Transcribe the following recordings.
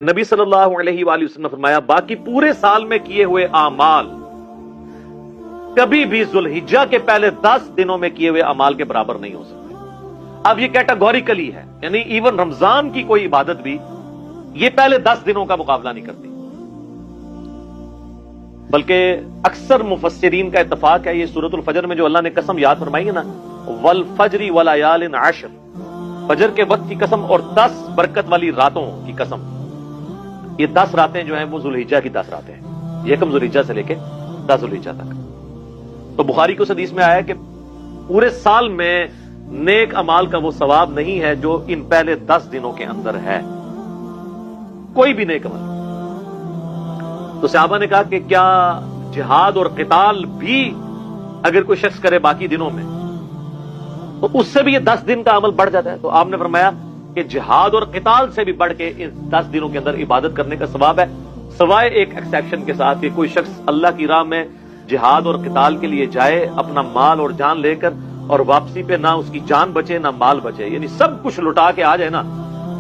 नबी सल्लल्लाहु अलैहि वसल्लम ने फरमाया बाकी पूरे साल में किए हुए आमाल कभी भी जुल्हिज्जा के पहले 10 दिनों में किए हुए अमाल के बराबर नहीं हो सकते। अब ये कैटेगोरिकली है, यानी इवन रमजान की कोई इबादत भी ये पहले 10 दिनों का मुकाबला नहीं करती, बल्कि अक्सर मुफस्सिरीन का इत्तफाक है, ये सूरतुल फजर में जो अल्लाह ने कसम याद फरमाई है ना, वल फजरी वल अयालिन आशर, फजर के वक्त की कसम और 10 बरकत वाली रातों की कसम, ये 10 रातें जो हैं वो जुल्हिज्जा की 10 रातें हैं, एकम जुल्हिज्जा से लेके 10 जुल्हिज्जा तक। तो बुखारी को उस हदीस में आया कि पूरे साल में नेक अमाल का वो सवाब नहीं है जो इन पहले 10 दिनों के अंदर है, कोई भी नेक अमल। तो सहाबा ने कहा कि क्या जिहाद और क़िताल भी अगर कोई शख्स करे बाकी दिनों में तो उससे भी ये 10 दिन का अमल बढ़ जाता है? तो आपने फरमाया कि जिहाद और क़िताल से भी बढ़ के इस 10 दिनों के अंदर इबादत करने का सवाब है, सवाए एक एक्सेप्शन के साथ कि कोई शख्स अल्लाह की राह में जिहाद और क़िताल के लिए जाए अपना माल और जान लेकर, और वापसी पे ना उसकी जान बचे ना माल बचे, यानी सब कुछ लुटा के आ जाए ना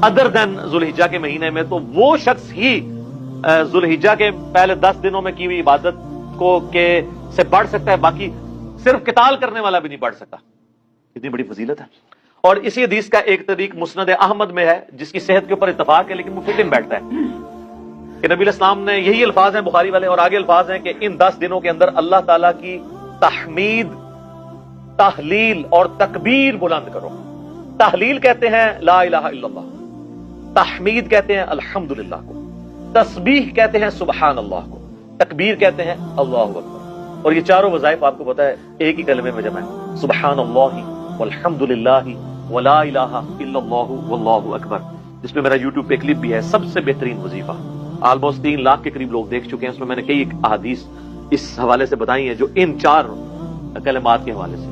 अदर देन जुल्हिज्जा के महीने में, तो वो शख्स ही जुल्हिज्जा के पहले 10 दिनों में की हुई इबादत को के से बढ़ सकता है, बाकी सिर्फ क़िताल करने वाला भी नहीं बढ़ सकता। इतनी बड़ी फजीलत है। और इसी हदीस का एक तरीक मुस्नद अहमद में है जिसकी सेहत के ऊपर इत्तफाक है, लेकिन वो फिट इन बैठता है कि नबी इस्लाम ने, यही अल्फाज हैं बुखारी वाले और आगे अल्फाज हैं कि इन 10 दिनों के अंदर अल्लाह ताला की तहमीद, तहलील और तकबीर बुलंद करो। तहलील कहते हैं ला इलाहा इल्लल्लाह, तहमीद कहते हैं अल्हम्दुलिल्लाह को, तस्बीह कहते हैं सुबहान अल्लाह को, तकबीर कहते हैं अल्लाहु अकबर। और ये चारों वज़ाइफ आपको पता है एक ही कलमे में जमा है, सुबहान अल्लाहि वल्हम्दुलिल्लाहि वला इलाहा इल्लल्लाहु वल्लाहु अकबर, जिसमें मेरा यूट्यूब पे क्लिप भी है, सबसे बेहतरीन वजीफा। ऑलमोस्ट 3 लाख के करीब लोग देख चुके हैं। उसमें मैंने कई अहादीस इस हवाले से बताई हैं जो इन 4 कलमात के हवाले से,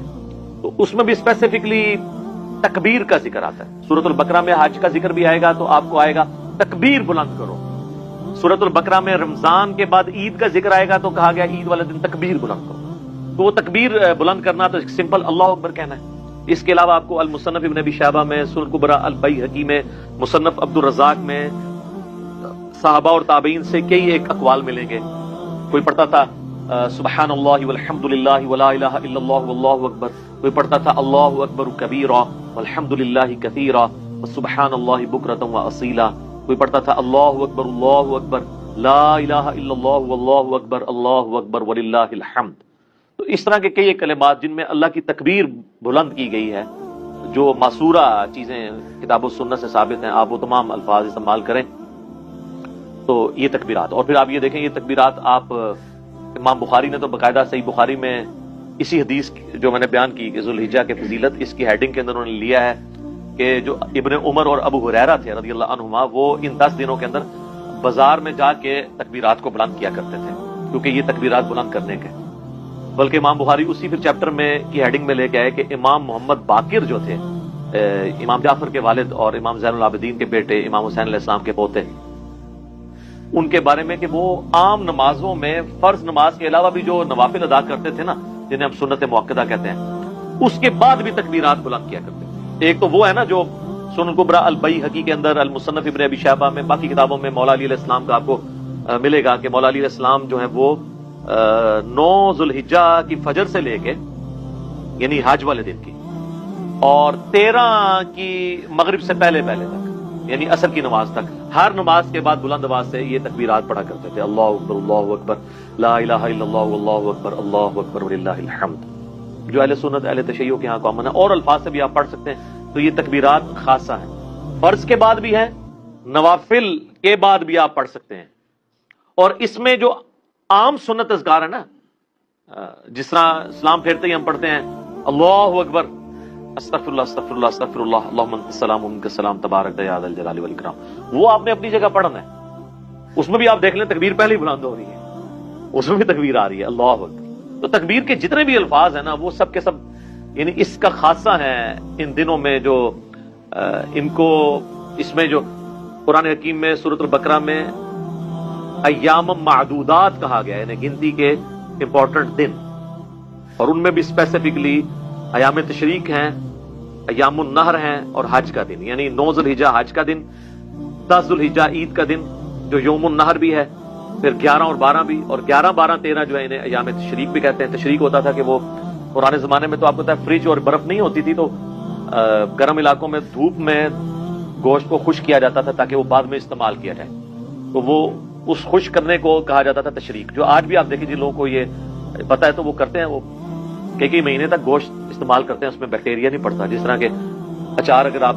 तो उसमें भी स्पेसिफिकली तकबीर का जिक्र आता है। सूरतुल बकरा में हज का जिक्र भी आएगा तो आपको आएगा तकबीर बुलंद करो। सूरतुल बकरा में रमजान के बाद ईद का जिक्र आएगा तो कहा गया ईद वाले दिन तकबीर बुलंद करो। तो वो तकबीर बुलंद करना तो सिंपल अल्लाहु अकबर कहना है। इसके अलावा आपको अल मुसन्नफ इब्न अबी शैबा में, सुनन कुबरा अल बैहकी में, मुसन्नफ अब्दुर रज़्ज़ाक में सहाबा और ताबईन से कई एक अक़वाल मिलेंगे। कोई पढ़ता था सुब्हानल्लाहि वल्हम्दुलिल्लाहि वला इलाहा इल्लल्लाहु वल्लाहु अकबर, कोई पढ़ता था अल्लाहु अकबर कबीरा वल्हम्दुलिल्लाहि कसीरा व सुब्हानल्लाहि बुकरतन व असीला, कोई पढ़ता था अल्लाहु अकबर ला इलाहा इल्लल्लाहु वल्लाहु अकबर वलिल्लाहिल हम्द। तो इस तरह के कई एक कलिमात जिनमें अल्लाह की तकबीर बुलंद की गई है, जो मासूरा चीजें किताब और सुन्नत से साबित हैं, आप वो तमाम अल्फाज इस्तेमाल करें तो ये तकबीरात। और फिर आप ये देखें ये तकबीरात आप, इमाम बुखारी ने तो बाकायदा सही बुखारी में इसी हदीस जो मैंने बयान की कि जुल्हिज्जा के फजीलत, इसकी हेडिंग के अंदर उन्होंने लिया है कि जो इब्ने उमर और अबू हुरैरा थे रज़ियल्लाहु अन्हुमा, वो इन 10 दिनों के अंदर बाजार में जाके तकबीरात को बुलंद किया करते थे, क्योंकि ये तकबीरात बुलंद करने के। बल्कि इमाम बुखारी उसी फिर चैप्टर में की हेडिंग में लेके आए कि इमाम मोहम्मद बाकिर जो थे, इमाम जाफर के वालिद और इमाम ज़ैनुल आबिदीन के बेटे, इमाम हुसैन अलैहिस्सलाम के पोते, उनके बारे में कि वो आम नमाजों में फर्ज नमाज के अलावा भी जो नवाफिल अदा करते थे ना, जिन्हें हम सुन्नत मुअक्कदा कहते हैं, उसके बाद भी तकबीरात बुलंद किया करते थे। एक तो वो है ना जो सुनन कुबरा अल बैहकी के अंदर, अल मुसन्नफ इब्न अबी शैबा में, बाकी किताबों में मौला अली अलैहिस्सलाम का आपको मिलेगा कि मौला अली अलैहिस्सलाम जो है वो 9 जुल्हिज्जा की फजर से लेके, यानी हज वाले दिन की, और 13 की मगरिब से पहले तक, यानी असर की नमाज तक, हर नमाज के बाद बुलंद आवाज से ये तकबीरात पढ़ा करते थे, अल्लाहु अकबर ला इलाहा इल्लल्लाहु अल्लाहु अकबर वलिल्लाहिल हम्द, जो अहले सुन्नत अहले तशय्युअ के यहाँ कॉमन है। और अल्फाज से भी आप पढ़ सकते हैं। तो ये तकबीरात खासा है, फर्ज के बाद भी है, नवाफिल के बाद भी आप पढ़ सकते हैं। और इसमें जो आम सुन्नत अज़कार है ना, जिस तरह सलाम फेरते ही हम पढ़ते हैं अल्लाहु अकबर अस्तगफिरुल्लाह अस्तगफिरुल्लाह अस्तगफिरुल्लाह अल्लाहुम्मा अन्तस्सलाम व मिनकस सलाम तबारक या ज़ल जलाली वल इकराम, वो आपने अपनी जगह पढ़ना है। उसमें भी आप देख लें तकबीर पहले ही बुलंद हो रही है, उसमें भी तकबीर आ रही है अल्लाहु अकबर। तो तकबीर के जितने भी अल्फाज है ना, वो सब के सब, यानी इसका खासा है इन दिनों में जो इनको, इसमें जो कुरान हकीम में सूरतुल बकरा में अय्याम मादूदात कहा गया है, यानी गिनती के इंपॉर्टेंट दिन, और उनमें भी स्पेसिफिकली अयाम तशरीक हैं, अय्यामुन नहर हैं और हज का दिन, यानी 9 जुल्हिज्जा हज का दिन, 10 जुल्हिज्जा ईद का दिन, جو یوم النہر بھی ہے، پھر 11 اور 12 بھی، اور 11 12 13 جو ہے انہیں ایام تشریق بھی کہتے ہیں۔ تشریق ہوتا تھا کہ وہ پرانے زمانے میں تو آپ کو پتا ہے فریج اور برف نہیں ہوتی تھی، تو گرم علاقوں میں دھوپ میں گوشت کو خشک کیا جاتا تھا تاکہ وہ بعد میں استعمال کیا جائے، تو وہ اس خشک کرنے کو کہا جاتا تھا تشریق۔ جو آج بھی آپ دیکھیں جن لوگوں کو یہ پتہ ہے تو وہ کرتے ہیں، وہ کئی مہینے تک گوشت استعمال کرتے ہیں، اس میں بیکٹیریا نہیں پڑتا۔ جس طرح کہ اچار اگر آپ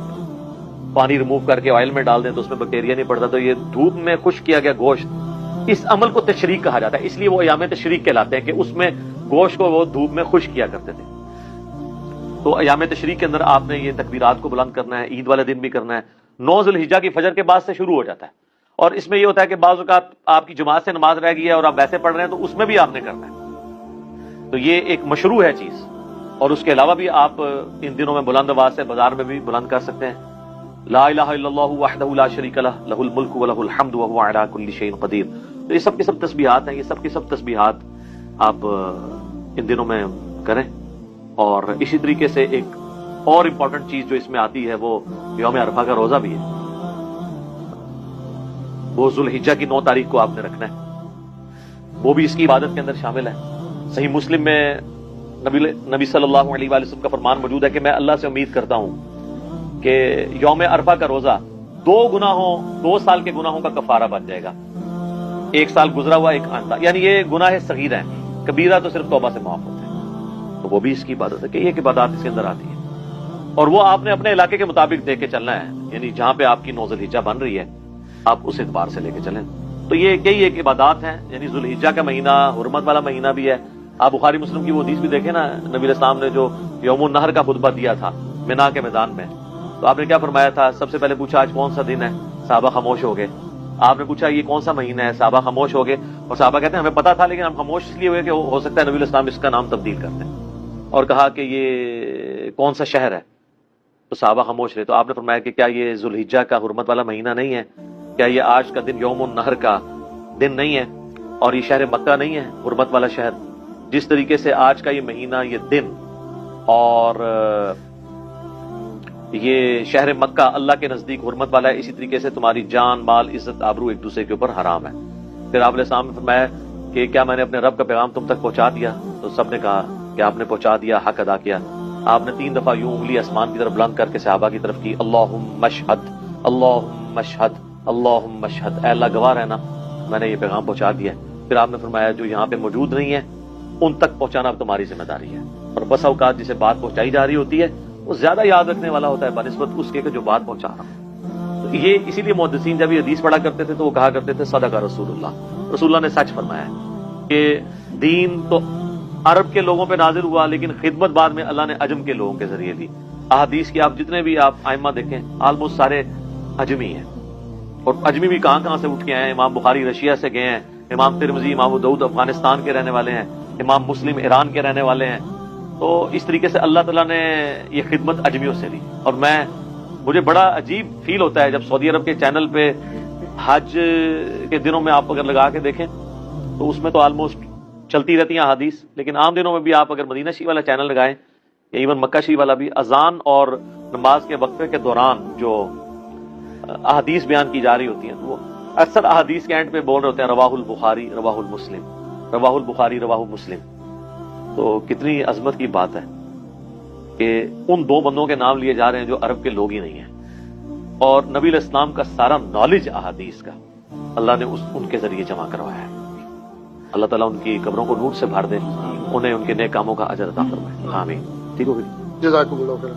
پانی ریموو کر کے آئل میں ڈال دیں تو اس میں بیکٹیریا نہیں پڑتا، تو یہ دھوپ میں خشک کیا گیا گوشت، اس عمل کو تشریق کہا جاتا ہے، اس لیے وہ ایام تشریق کہلاتے ہیں کہ اس میں گوشت کو وہ دھوپ میں خشک کیا کرتے تھے۔ تو ایام تشریق کے اندر آپ نے یہ تکبیرات کو بلند کرنا ہے، عید والے دن بھی کرنا ہے۔ 9 ذی الحجہ کی فجر کے بعد سے شروع ہو جاتا ہے، اور اس میں یہ ہوتا ہے کہ بعض اوقات آپ کی جماعت سے نماز رہ گئی ہے اور آپ ویسے پڑھ رہے ہیں تو اس میں بھی آپ نے کرنا ہے، تو یہ ایک مشروع ہے چیز۔ اور اس کے علاوہ بھی آپ ان دنوں میں بلند آواز سے بازار میں بھی بلند کر سکتے ہیں، لا الہ الا اللہ وحدہ لا شریک لہ لہ الملک ولہ الحمد وہو علی کل شیء قدیر۔ تو یہ سب کی سب تسبیحات ہیں، یہ سب کی سب تسبیحات آپ ان دنوں میں کریں۔ اور اسی طریقے سے ایک اور امپورٹنٹ چیز جو اس میں آتی ہے وہ یوم عرفہ کا روزہ بھی ہے، وہ ذو الحجہ کی 9 تاریخ کو آپ نے رکھنا ہے، وہ بھی اس کی عبادت کے اندر شامل ہے۔ صحیح مسلم میں نبی صلی اللہ علیہ وآلہ وسلم کا فرمان موجود ہے کہ میں اللہ سے امید کرتا ہوں کہ یوم عرفہ کا روزہ 2 سال کے گناہوں کا کفارہ بن جائے گا، 1 سال گزرا ہوا، 1 آئندہ، یعنی یہ گناہ صغیرہ ہیں، کبیرہ تو صرف توبہ سے معاف ہوتے ہیں، تو وہ بھی اس کی عبادت ہے کہ یہ عبادات اس کے اندر آتی ہے۔ اور وہ آپ نے اپنے علاقے کے مطابق دیکھ کے چلنا ہے، یعنی جہاں پہ آپ کی 9 ذی الحجہ بن رہی ہے آپ اس اعتبار سے لے کے چلیں۔ تو یہ کئی ایک عبادات ہیں، یعنی ذو الحجہ کا مہینہ حرمت والا مہینہ بھی ہے۔ آپ بخاری مسلم کی وہ حدیث بھی دیکھیں نا، نبی علیہ السلام نے جو یوم النہر کا خطبہ دیا تھا منا کے میدان میں، تو آپ نے کیا فرمایا تھا؟ سب سے پہلے پوچھا آج کون سا دن ہے، صحابہ خاموش ہو گئے۔ آپ نے پوچھا یہ کون سا مہینہ ہے، صحابہ خاموش ہو گئے، اور صحابہ کہتے ہیں ہمیں پتا تھا لیکن ہم خاموش اس لیے ہوئے کہ ہو سکتا ہے نبی علیہ السلام اس کا نام تبدیل کرتے ہیں، اور کہا کہ یہ کون سا شہر ہے، تو صحابہ خاموش رہے۔ تو آپ نے فرمایا کہ کیا یہ ذو الحجہ کا حرمت والا مہینہ نہیں ہے؟ کیا یہ آج کا دن یوم النہر کا دن نہیں ہے؟ اور یہ شہر مکہ نہیں ہے حرمت والا شہر؟ جس طریقے سے آج کا یہ مہینہ، یہ دن اور یہ شہر مکہ اللہ کے نزدیک حرمت والا ہے، اسی طریقے سے تمہاری جان، مال، عزت، آبرو ایک دوسرے کے اوپر حرام ہے۔ پھر آپ علیہ السلام نے فرمایا کہ کیا میں نے اپنے رب کا پیغام تم تک پہنچا دیا؟ تو سب نے کہا کہ آپ نے پہنچا دیا، حق ادا کیا۔ آپ نے 3 دفعہ یوں انگلی آسمان کی طرف بلند کر کے صحابہ کی طرف کی، اللہم اشہد، اللہم اشہد، اللہم اشہد، اے اللہ گواہ رہنا میں نے یہ پیغام پہنچا دیا۔ پھر آپ نے فرمایا جو یہاں پہ موجود نہیں ہے ان تک پہنچانا اب تمہاری ذمہ داری ہے۔ اور بسا اوقات جسے بات پہنچائی جا رہی ہوتی ہے وہ زیادہ یاد رکھنے والا ہوتا ہے بنسبت اس کے کہ جو بات پہنچا رہا ہوں۔ تو یہ اسی لیے محدثین جب یہ حدیث پڑھا کرتے تھے تو وہ کہا کرتے تھے صدق رسول اللہ، رسول اللہ نے سچ فرمایا ہے کہ دین تو عرب کے لوگوں پہ نازل ہوا لیکن خدمت بعد میں اللہ نے عجم کے لوگوں کے ذریعے دی۔ احادیث کی آپ جتنے بھی آپ ائمہ دیکھیں آلموسٹ سارے عجمی ہیں، اور عجمی بھی کہاں سے اٹھ کے آئے ہیں۔ امام بخاری رشیا سے گئے ہیں، امام ترمذی، امام ابو داؤد افغانستان کے رہنے والے ہیں، امام مسلم ایران کے رہنے والے ہیں۔ تو اس طریقے سے اللہ تعالیٰ نے یہ خدمت عجمیوں سے لی۔ اور مجھے بڑا عجیب فیل ہوتا ہے جب سعودی عرب کے چینل پہ حج کے دنوں میں آپ اگر لگا کے دیکھیں تو اس میں تو آلموسٹ چلتی رہتی ہیں احادیث، لیکن عام دنوں میں بھی آپ اگر مدینہ شریف والا چینل لگائیں یا ایون مکہ شریف والا بھی، اذان اور نماز کے وقفے کے دوران جو احادیث بیان کی جا رہی ہوتی ہیں تو وہ اکثر احادیث کے اینڈ پہ بول رہے ہوتے ہیں رواہ البخاری رواہ المسلم، رواہ البخاری رواہ مسلم۔ تو کتنی عظمت کی بات ہے کہ ان 2 بندوں کے نام لیے جا رہے ہیں جو عرب کے لوگ ہی نہیں ہیں، اور نبی علیہ السلام کا سارا نالج احادیث کا اللہ نے ان کے ذریعے جمع کروایا ہے۔ اللہ تعالیٰ ان کی قبروں کو نور سے بھر دے، انہیں ان کے نیک کاموں کا اجر عطا فرمائے، آمین۔ ٹھیک ہو گئی، جزاکم اللہ خیر۔